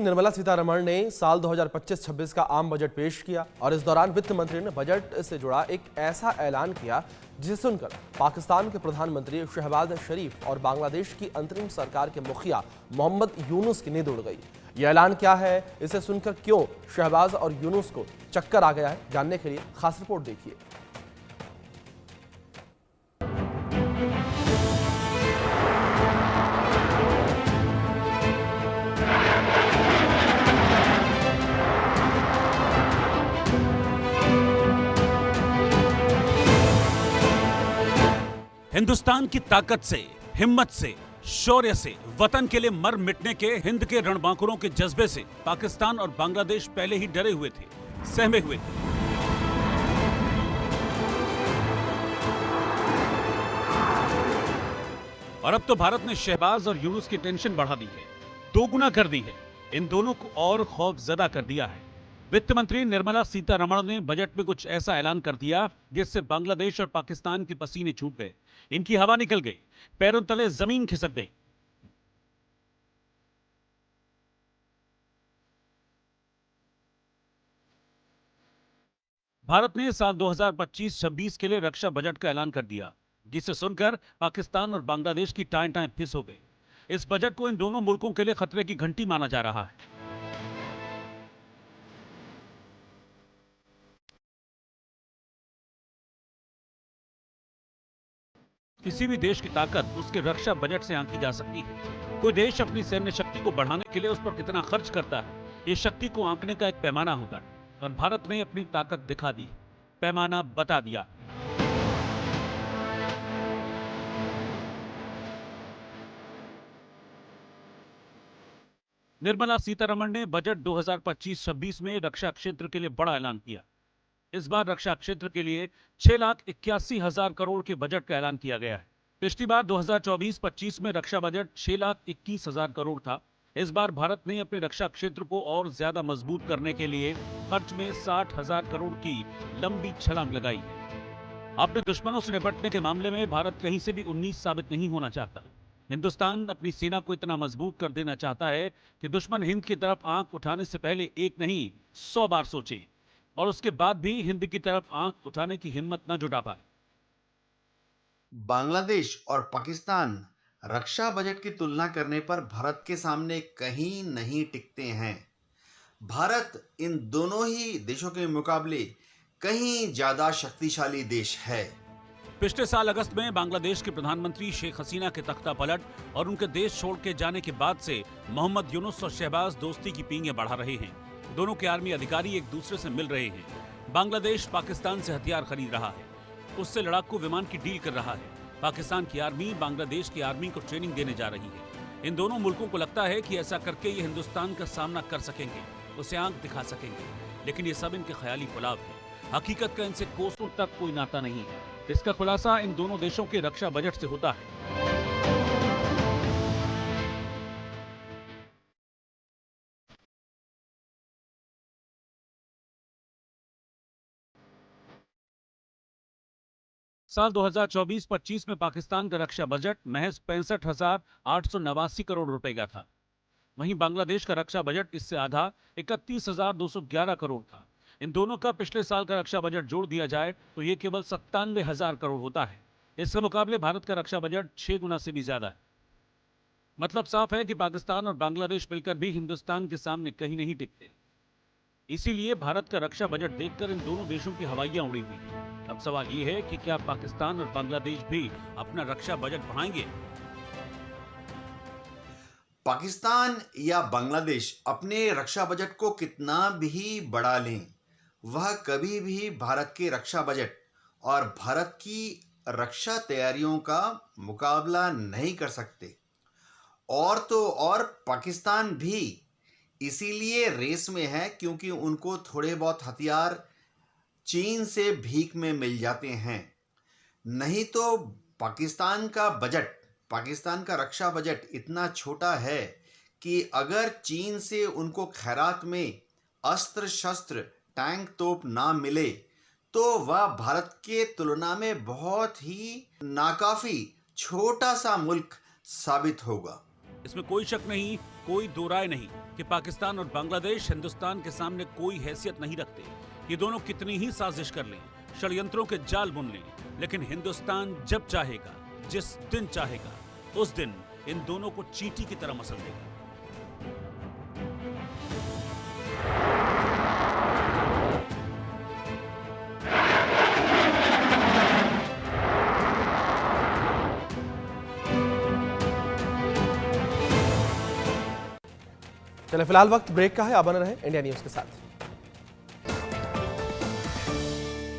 निर्मला सीतारमण ने साल 2025-26 का आम बजट पेश किया और इस दौरान वित्त मंत्री ने बजट से जुड़ा एक ऐसा ऐलान किया जिसे सुनकर पाकिस्तान के प्रधानमंत्री शहबाज शरीफ और बांग्लादेश की अंतरिम सरकार के मुखिया मोहम्मद यूनुस की नींद उड़ गई। यह ऐलान क्या है, इसे सुनकर क्यों शहबाज और यूनुस को चक्कर आ गया है, जानने के लिए खास रिपोर्ट देखिए। हिंदुस्तान की ताकत से, हिम्मत से, शौर्य से, वतन के लिए मर मिटने के हिंद के रणबांकुरों के जज्बे से पाकिस्तान और बांग्लादेश पहले ही डरे हुए थे, सहमे हुए थे। और अब तो भारत ने शहबाज और यूनुस की टेंशन बढ़ा दी है, दोगुना कर दी है, इन दोनों को और खौफजदा कर दिया है। वित्त मंत्री निर्मला सीतारमण ने बजट में कुछ ऐसा ऐलान कर दिया जिससे बांग्लादेश और पाकिस्तान के पसीने छूट गए, इनकी हवा निकल गई, पैरों तले जमीन खिसक गई। भारत ने साल 2025-26 के लिए रक्षा बजट का ऐलान कर दिया, जिसे सुनकर पाकिस्तान और बांग्लादेश की टाएं टाएं फिस हो गई। इस बजट को इन दोनों मुल्कों के लिए खतरे की घंटी माना जा रहा है। किसी भी देश की ताकत उसके रक्षा बजट से आंकी जा सकती है। कोई देश अपनी सैन्य शक्ति को बढ़ाने के लिए उस पर कितना खर्च करता है, इस शक्ति को आंकने का एक पैमाना होता है और भारत ने अपनी ताकत दिखा दी, पैमाना बता दिया। निर्मला सीतारमण ने बजट 2025-26 में रक्षा क्षेत्र के लिए बड़ा ऐलान किया। इस बार रक्षा क्षेत्र के लिए 6,81,000 करोड़ के बजट का ऐलान किया गया है। पिछली बार 2024-25 में रक्षा बजट 6,21,000 करोड़ था। इस बार भारत ने अपने रक्षा क्षेत्र को और ज्यादा मजबूत करने के लिए खर्च में 60,000 करोड़ की लंबी छलांग लगाई है। अपने दुश्मनों से निपटने के मामले में भारत कहीं से भी 19 साबित नहीं होना चाहता। हिंदुस्तान अपनी सेना को इतना मजबूत कर देना चाहता है कि दुश्मन हिंद की तरफ आंख उठाने से पहले एक नहीं 100 बार सोचे और उसके बाद भी हिंद की तरफ आंख उठाने की हिम्मत न जुटा पाए। बांग्लादेश और पाकिस्तान रक्षा बजट की तुलना करने पर भारत के सामने कहीं नहीं टिकते हैं। भारत इन दोनों ही देशों के मुकाबले कहीं ज्यादा शक्तिशाली देश है। पिछले साल अगस्त में बांग्लादेश के प्रधानमंत्री शेख हसीना के तख्ता पलट और उनके देश छोड़ के जाने के बाद से मोहम्मद यूनुस और शहबाज दोस्ती की पींगें बढ़ा रहे हैं। दोनों के आर्मी अधिकारी एक दूसरे से मिल रहे हैं। बांग्लादेश पाकिस्तान से हथियार खरीद रहा है, उससे लड़ाकू विमान की डील कर रहा है। पाकिस्तान की आर्मी बांग्लादेश की आर्मी को ट्रेनिंग देने जा रही है। इन दोनों मुल्कों को लगता है कि ऐसा करके ये हिंदुस्तान का सामना कर सकेंगे, उसे आंख दिखा सकेंगे, लेकिन ये सब इनके ख्याली पुलाव है। हकीकत का इनसे कोसों तक कोई नाता नहीं है। इसका खुलासा इन दोनों देशों के रक्षा बजट से होता है। साल 2024-25 में पाकिस्तान का रक्षा बजट महज 65,889 करोड़ रुपए का था। वहीं बांग्लादेश का रक्षा बजट इससे आधा 31,211 करोड़ था। इन दोनों का पिछले साल का रक्षा बजट जोड़ दिया जाए तो ये केवल 97,000 करोड़ होता है। इसके मुकाबले भारत का रक्षा बजट 6 गुना से भी ज्यादा है। मतलब साफ है कि पाकिस्तान और बांग्लादेश मिलकर भी हिंदुस्तान के सामने कहीं नहीं टिकते। इसीलिए भारत का रक्षा बजट देखकर इन दोनों देशों की हवाइयां उड़ी हुई हैं। अब सवाल ये है कि क्या पाकिस्तान और बांग्लादेश भी अपना रक्षा बजट बढ़ाएंगे? पाकिस्तान या बांग्लादेश अपने रक्षा बजट को कितना भी बढ़ा लें, वह कभी भी भारत के रक्षा बजट और भारत की रक्षा तैयारियों का मुकाबला नहीं कर सकते। और तो और पाकिस्तान भी इसीलिए रेस में है क्योंकि उनको थोड़े बहुत हथियार चीन से भीख में मिल जाते हैं। नहीं तो पाकिस्तान का रक्षा बजट इतना छोटा है कि अगर चीन से उनको खैरात में अस्त्र शस्त्र टैंक तोप ना मिले तो वह भारत के तुलना में बहुत ही नाकाफी छोटा सा मुल्क साबित होगा। इसमें कोई शक नहीं, कोई दो राय नहीं कि पाकिस्तान और बांग्लादेश हिंदुस्तान के सामने कोई हैसियत नहीं रखते। ये दोनों कितनी ही साजिश कर लें, षड्यंत्रों के जाल बुन लें, लेकिन हिंदुस्तान जब चाहेगा, जिस दिन चाहेगा, उस दिन इन दोनों को चींटी की तरह मसल देगा। चले फिलहाल वक्त ब्रेक का है, आप बने रहें इंडिया न्यूज के साथ।